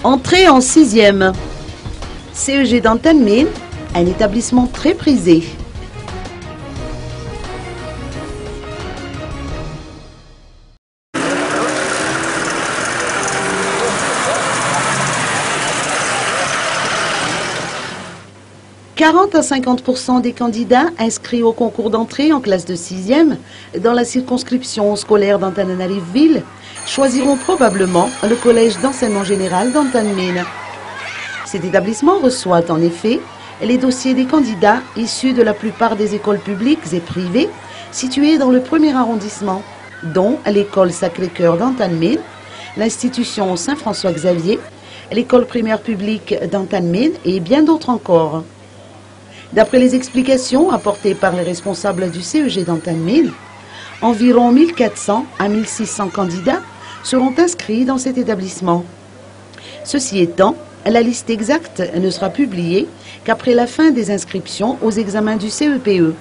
Entrée en 6e. CEG d'Antanmin, un établissement très prisé. « 40 à 50% des candidats inscrits au concours d'entrée en classe de 6e dans la circonscription scolaire d'Antananarivo-Ville choisiront probablement le collège d'enseignement général d'Antanmin. Cet établissement reçoit en effet les dossiers des candidats issus de la plupart des écoles publiques et privées situées dans le 1er arrondissement, dont l'école Sacré-Cœur d'Antanmin, l'institution Saint-François-Xavier, l'école primaire publique d'Antanmin et bien d'autres encore. D'après les explications apportées par les responsables du CEG d'Antanmin, environ 1400 à 1600 candidats seront inscrits dans cet établissement. Ceci étant, la liste exacte ne sera publiée qu'après la fin des inscriptions aux examens du CEPE.